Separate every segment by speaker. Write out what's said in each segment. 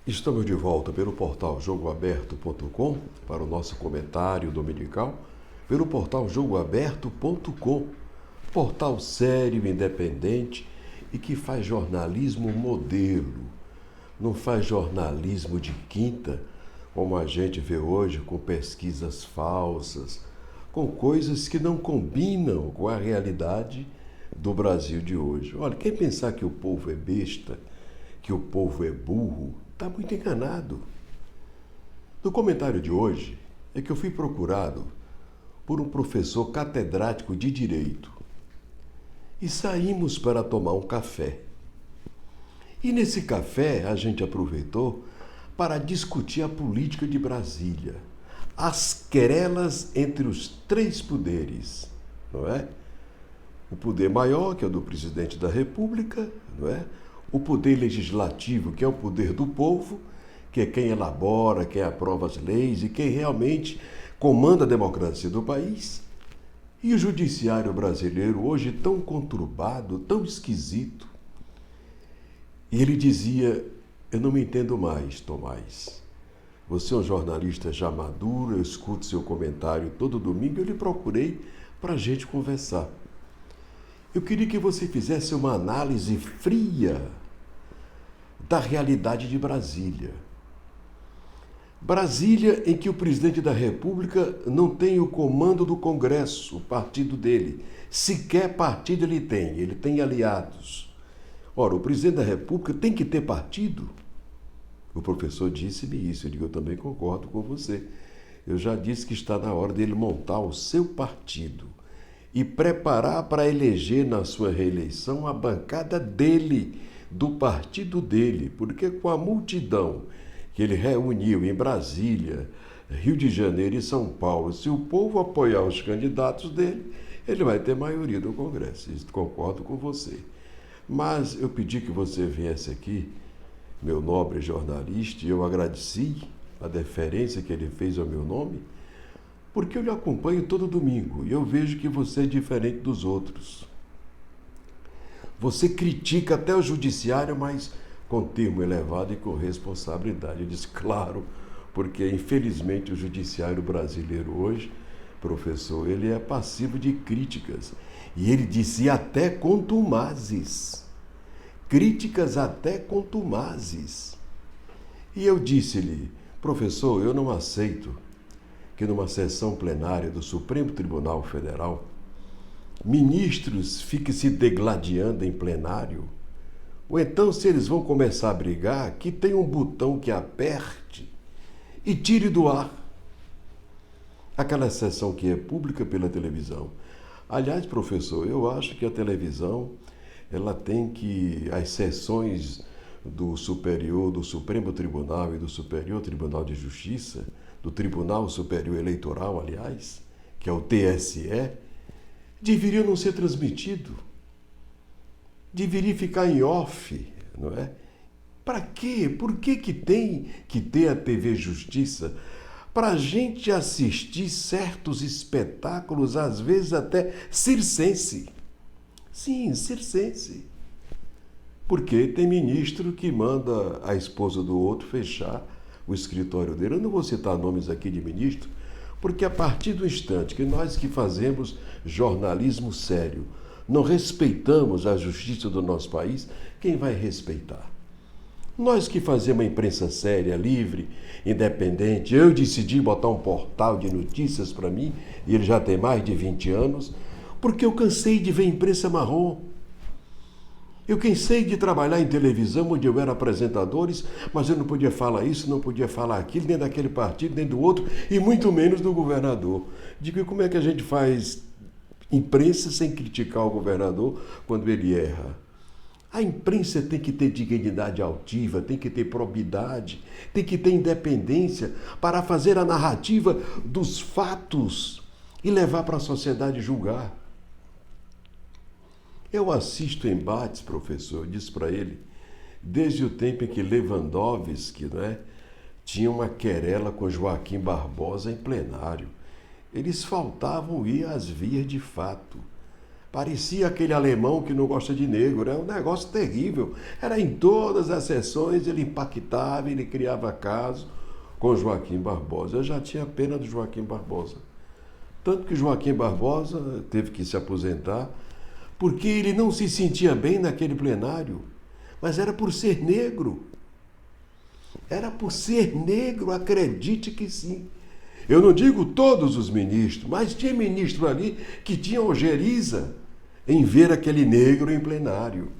Speaker 1: Estamos de volta pelo portal jogoaberto.com para o nosso comentário dominical, pelo portal jogoaberto.com, portal sério, independente e que faz jornalismo modelo. Não faz jornalismo de quinta, como a gente vê hoje com pesquisas falsas, com coisas que não combinam com a realidade do Brasil de hoje. Olha, quem pensar que o povo é besta, que o povo é burro, está muito enganado. No comentário de hoje é que eu fui procurado por um professor catedrático de Direito e saímos para tomar um café. E nesse café a gente aproveitou para discutir a política de Brasília, as querelas entre os três poderes, não é? O poder maior, que é o do presidente da República, não é? O poder legislativo, que é o poder do povo, que é quem elabora, quem aprova as leis e quem realmente comanda a democracia do país. E o judiciário brasileiro, hoje tão conturbado, tão esquisito. E ele dizia: eu não me entendo mais, Tomás. Você é um jornalista já maduro, eu escuto seu comentário todo domingo, eu lhe procurei para a gente conversar. Eu queria que você fizesse uma análise fria da realidade de Brasília. Brasília, em que o presidente da República não tem o comando do Congresso, o partido dele. Sequer partido ele tem aliados. Ora, o presidente da República tem que ter partido? O professor disse-me isso, eu também concordo com você. Eu já disse que está na hora dele montar o seu partido e preparar para eleger na sua reeleição a bancada dele, do partido dele, porque com a multidão que ele reuniu em Brasília, Rio de Janeiro e São Paulo, se o povo apoiar os candidatos dele, ele vai ter maioria no Congresso. Isso, concordo com você. Mas eu pedi que você viesse aqui, meu nobre jornalista, e eu agradeci a deferência que ele fez ao meu nome, porque eu lhe acompanho todo domingo e eu vejo que você é diferente dos outros. Você critica até o judiciário, mas com termo elevado e com responsabilidade. Eu disse, claro, porque infelizmente o judiciário brasileiro hoje, professor, ele é passivo de críticas. E ele disse até contumazes. Críticas até contumazes. E eu disse-lhe, professor, eu não aceito que numa sessão plenária do Supremo Tribunal Federal, ministros fiquem se degladiando em plenário, ou então, se eles vão começar a brigar, que tem um botão que aperte e tire do ar aquela sessão que é pública pela televisão. Aliás, professor, eu acho que a televisão, ela tem que, as sessões do Supremo Tribunal e do Superior Tribunal de Justiça, do Tribunal Superior Eleitoral, aliás, que é o TSE, deveria não ser transmitido. Deveria ficar em off, não é? Para quê? Por que tem que ter a TV Justiça? Para a gente assistir certos espetáculos, às vezes até circense. Sim, circense. Porque tem ministro que manda a esposa do outro fechar o escritório dele. Eu não vou citar nomes aqui de ministro, porque a partir do instante que nós que fazemos jornalismo sério não respeitamos a justiça do nosso país, quem vai respeitar? Nós que fazemos uma imprensa séria, livre, independente, eu decidi botar um portal de notícias para mim, e ele já tem mais de 20 anos, porque eu cansei de ver imprensa marrom. Eu cansei de trabalhar em televisão, onde eu era apresentador, mas eu não podia falar isso, não podia falar aquilo, nem daquele partido, nem do outro, e muito menos do governador. Digo, e como é que a gente faz imprensa sem criticar o governador quando ele erra? A imprensa tem que ter dignidade altiva, tem que ter probidade, tem que ter independência para fazer a narrativa dos fatos e levar para a sociedade julgar. Eu assisto embates, professor, eu disse para ele, desde o tempo em que Lewandowski, tinha uma querela com Joaquim Barbosa em plenário. Eles faltavam ir às vias de fato Parecia aquele alemão que não gosta de negro, era um negócio terrível. Era em todas as sessões, ele impactava, ele criava caso com Joaquim Barbosa. Eu já tinha pena do Joaquim Barbosa. Tanto que Joaquim Barbosa teve que se aposentar, porque ele não se sentia bem naquele plenário, mas era por ser negro. Era por ser negro, acredite que sim. Eu não digo todos os ministros, mas tinha ministro ali que tinha ojeriza em ver aquele negro em plenário,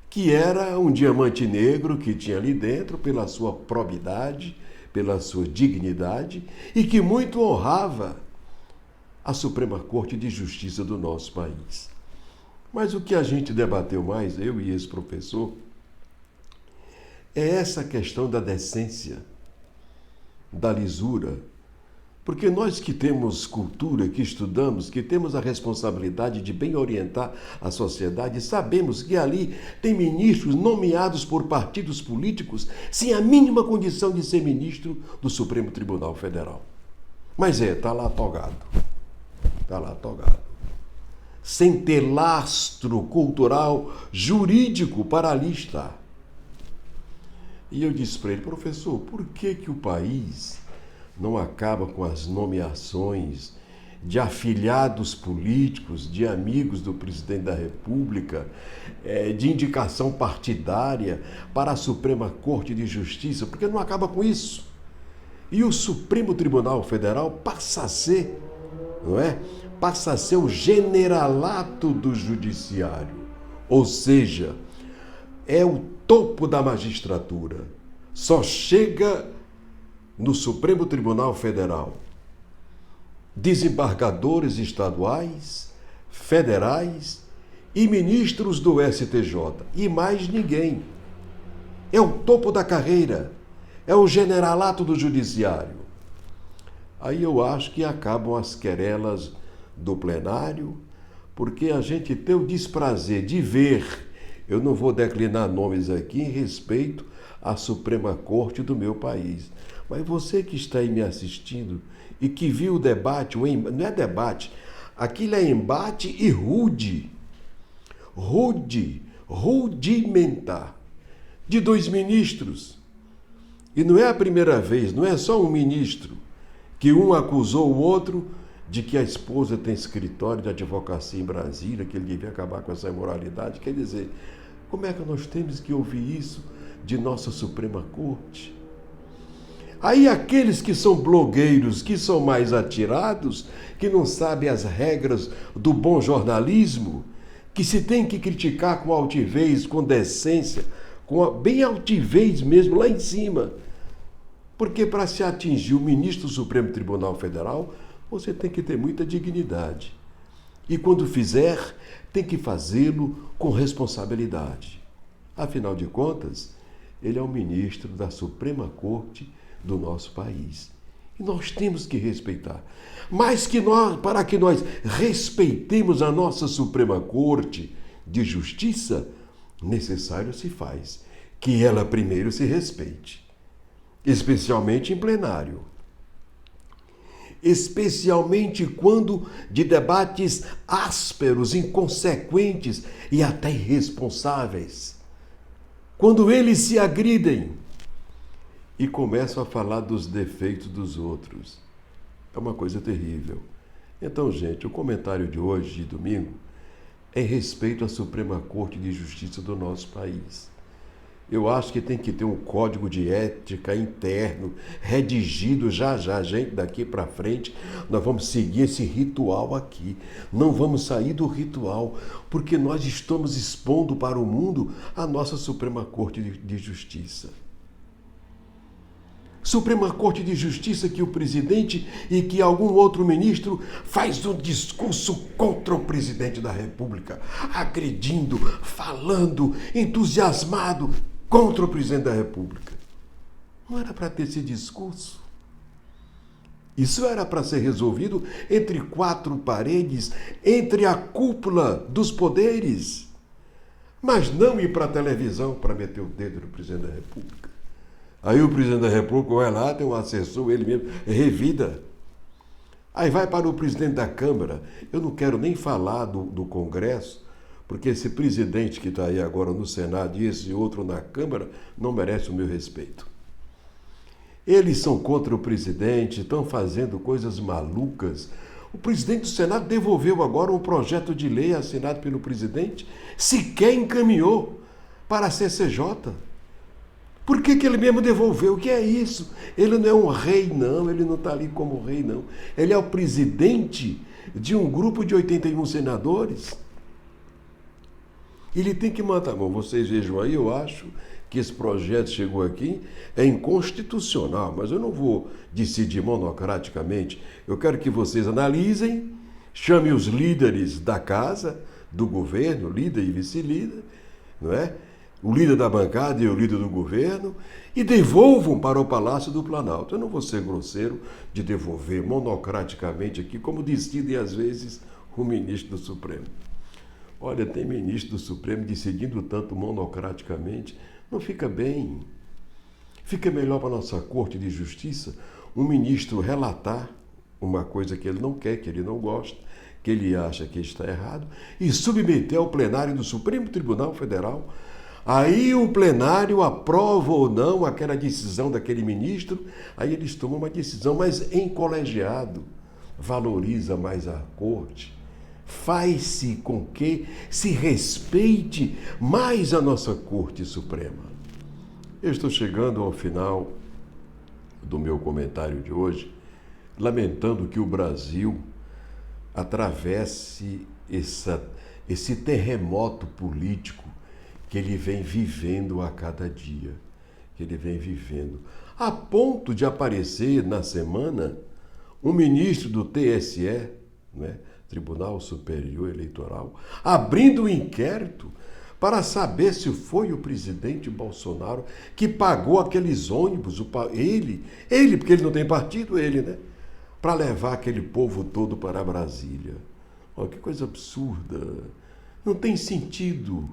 Speaker 1: que era um diamante negro que tinha ali dentro pela sua probidade, pela sua dignidade e que muito honrava a Suprema Corte de Justiça do nosso país. Mas o que a gente debateu mais, eu e esse professor, é essa questão da decência, da lisura. Porque nós que temos cultura, que estudamos, que temos a responsabilidade de bem orientar a sociedade, sabemos que ali tem ministros nomeados por partidos políticos sem a mínima condição de ser ministro do Supremo Tribunal Federal. Mas está lá togado. Está lá togado. Sem ter lastro cultural, jurídico para ali estar. E eu disse para ele, professor, por que o país não acaba com as nomeações de afiliados políticos, de amigos do presidente da República, de indicação partidária para a Suprema Corte de Justiça? Por que não acaba com isso? E o Supremo Tribunal Federal passa a ser, não é? Passa a ser o generalato do judiciário. Ou seja, é o topo da magistratura. Só chega no Supremo Tribunal Federal desembargadores estaduais, federais e ministros do STJ. E mais ninguém. É o topo da carreira. É o generalato do judiciário. Aí eu acho que acabam as querelas do plenário, porque a gente tem o desprazer de ver, eu não vou declinar nomes aqui em respeito à Suprema Corte do meu país, mas você que está aí me assistindo e que viu o debate, não é debate, aquilo é embate e rudimentar, de 2 ministros. E não é a primeira vez, não é só um ministro, que um acusou o outro de que a esposa tem escritório de advocacia em Brasília, que ele devia acabar com essa imoralidade. Quer dizer, como é que nós temos que ouvir isso de nossa Suprema Corte? Aí aqueles que são blogueiros, que são mais atirados, que não sabem as regras do bom jornalismo, que se tem que criticar com altivez, com decência, bem altivez mesmo, lá em cima. Porque para se atingir o ministro do Supremo Tribunal Federal, você tem que ter muita dignidade. E quando fizer, tem que fazê-lo com responsabilidade. Afinal de contas, ele é o ministro da Suprema Corte do nosso país. E nós temos que respeitar. Mas para que nós respeitemos a nossa Suprema Corte de Justiça, necessário se faz que ela primeiro se respeite. Especialmente em plenário. Especialmente quando de debates ásperos, inconsequentes e até irresponsáveis. Quando eles se agridem e começam a falar dos defeitos dos outros. É uma coisa terrível. Então, gente, o comentário de hoje, de domingo, é em respeito à Suprema Corte de Justiça do nosso país. Eu acho que tem que ter um código de ética interno, redigido já, gente, daqui para frente. Nós vamos seguir esse ritual aqui. Não vamos sair do ritual, porque nós estamos expondo para o mundo a nossa Suprema Corte de Justiça. Suprema Corte de Justiça que o presidente e que algum outro ministro faz um discurso contra o presidente da República, agredindo, falando, entusiasmado contra o presidente da República. Não era para ter esse discurso. Isso era para ser resolvido entre 4 paredes, entre a cúpula dos poderes. Mas não ir para a televisão para meter o dedo no presidente da República. Aí o presidente da República vai lá, tem um assessor, ele mesmo revida. Aí vai para o presidente da Câmara. Eu não quero nem falar do Congresso, porque esse presidente que está aí agora no Senado e esse outro na Câmara não merece o meu respeito. Eles são contra o presidente, estão fazendo coisas malucas. O presidente do Senado devolveu agora um projeto de lei assinado pelo presidente, sequer encaminhou para a CCJ. Por que ele mesmo devolveu? O que é isso? Ele não é um rei, não. Ele não está ali como rei, não. Ele é o presidente de um grupo de 81 senadores. Ele tem que mandar. Bom, vocês vejam aí, eu acho que esse projeto chegou aqui, é inconstitucional, mas eu não vou decidir monocraticamente. Eu quero que vocês analisem, chamem os líderes da casa, do governo, líder e vice-líder, não é? O líder da bancada e o líder do governo, e devolvam para o Palácio do Planalto. Eu não vou ser grosseiro de devolver monocraticamente aqui, como decide às vezes o ministro do Supremo. Olha, tem ministro do Supremo decidindo tanto monocraticamente, não fica bem. Fica melhor para a nossa Corte de Justiça um ministro relatar uma coisa que ele não quer, que ele não gosta, que ele acha que está errado, e submeter ao plenário do Supremo Tribunal Federal. Aí o plenário aprova ou não aquela decisão daquele ministro, aí eles tomam uma decisão, mas em colegiado, valoriza mais a Corte, faz-se com que se respeite mais a nossa Corte Suprema. Eu estou chegando ao final do meu comentário de hoje, lamentando que o Brasil atravesse esse terremoto político que ele vem vivendo a cada dia, que ele vem vivendo, a ponto de aparecer na semana um ministro do TSE, né, Tribunal Superior Eleitoral, abrindo um inquérito para saber se foi o presidente Bolsonaro que pagou aqueles ônibus, ele, porque ele não tem partido, ele, né, para levar aquele povo todo para Brasília. Olha que coisa absurda, não tem sentido.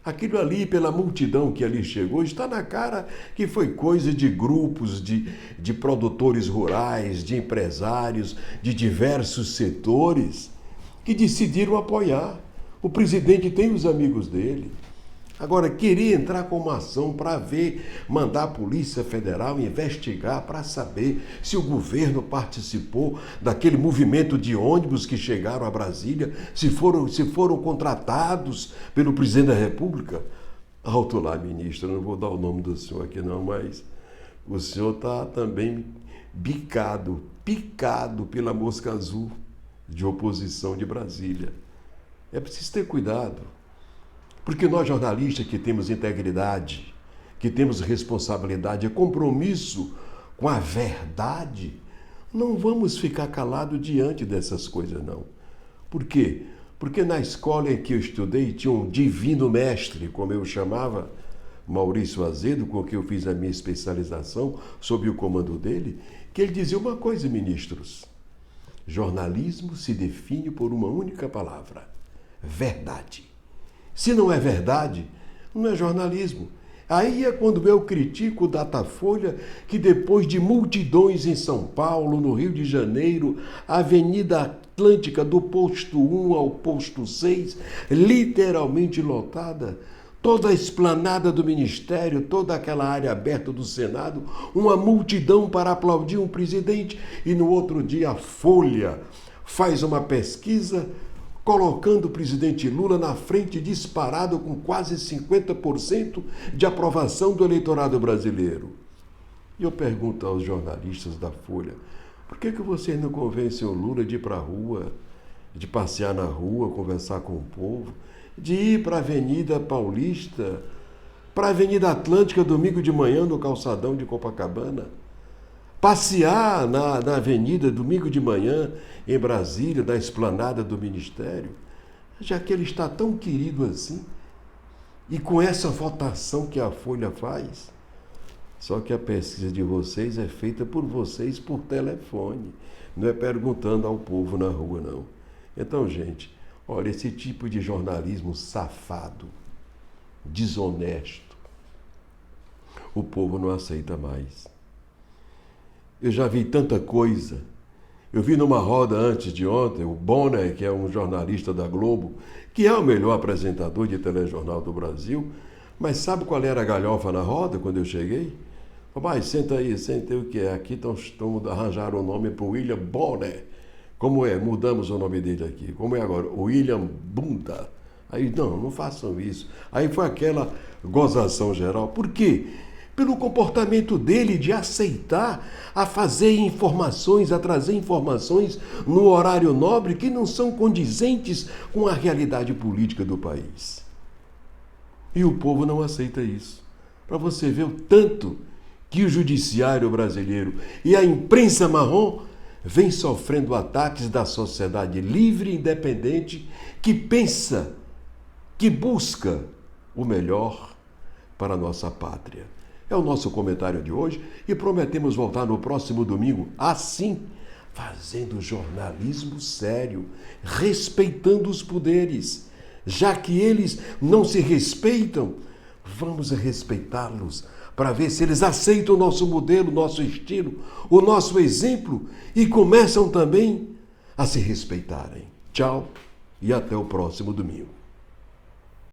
Speaker 1: Aquilo ali, pela multidão que ali chegou, está na cara que foi coisa de grupos de produtores rurais, de empresários, de diversos setores, que decidiram apoiar. O presidente tem os amigos dele. Agora, queria entrar com uma ação para ver, mandar a Polícia Federal investigar para saber se o governo participou daquele movimento de ônibus que chegaram a Brasília, se foram contratados pelo presidente da República. Alto lá, ministro, não vou dar o nome do senhor aqui não, mas o senhor está também picado pela mosca azul de oposição de Brasília. É preciso ter cuidado. Porque nós, jornalistas que temos integridade, que temos responsabilidade e compromisso com a verdade, não vamos ficar calados diante dessas coisas, não. Por quê? Porque na escola em que eu estudei tinha um divino mestre, como eu chamava, Maurício Azedo, com quem eu fiz a minha especialização, sob o comando dele, que ele dizia uma coisa, ministros: jornalismo se define por uma única palavra: verdade. Se não é verdade, não é jornalismo. Aí é quando eu critico o Datafolha, que depois de multidões em São Paulo, no Rio de Janeiro, a Avenida Atlântica do posto 1 ao posto 6, literalmente lotada, toda a esplanada do Ministério, toda aquela área aberta do Senado, uma multidão para aplaudir um presidente, e no outro dia a Folha faz uma pesquisa colocando o presidente Lula na frente, disparado, com quase 50% de aprovação do eleitorado brasileiro. E eu pergunto aos jornalistas da Folha: por que vocês não convencem o Lula de ir para a rua, de passear na rua, conversar com o povo, de ir para a Avenida Paulista, para a Avenida Atlântica domingo de manhã no calçadão de Copacabana? Passear na avenida domingo de manhã em Brasília, na esplanada do Ministério, já que ele está tão querido assim, e com essa votação que a Folha faz. Só que a pesquisa de vocês é feita por vocês por telefone, não é perguntando ao povo na rua, não. Então, gente, olha, esse tipo de jornalismo safado, desonesto, o povo não aceita mais. Eu já vi tanta coisa Eu vi numa roda antes de ontem o Bonner, que é um jornalista da Globo, que é o melhor apresentador de telejornal do Brasil, mas sabe qual era a galhofa na roda quando eu cheguei? Papai, senta aí, o que é? Aqui estão arranjar o nome para o William Bonner. Como é? Mudamos o nome dele aqui. Como é agora? William Bunda. Aí, não façam isso. Aí foi aquela gozação geral. Por quê? Pelo comportamento dele de aceitar a fazer informações, a trazer informações no horário nobre que não são condizentes com a realidade política do país. E o povo não aceita isso. Para você ver o tanto que o judiciário brasileiro e a imprensa marrom vem sofrendo ataques da sociedade livre e independente que pensa, que busca o melhor para a nossa pátria. É o nosso comentário de hoje e prometemos voltar no próximo domingo, assim, fazendo jornalismo sério, respeitando os poderes. Já que eles não se respeitam, vamos respeitá-los para ver se eles aceitam o nosso modelo, o nosso estilo, o nosso exemplo e começam também a se respeitarem. Tchau e até o próximo domingo.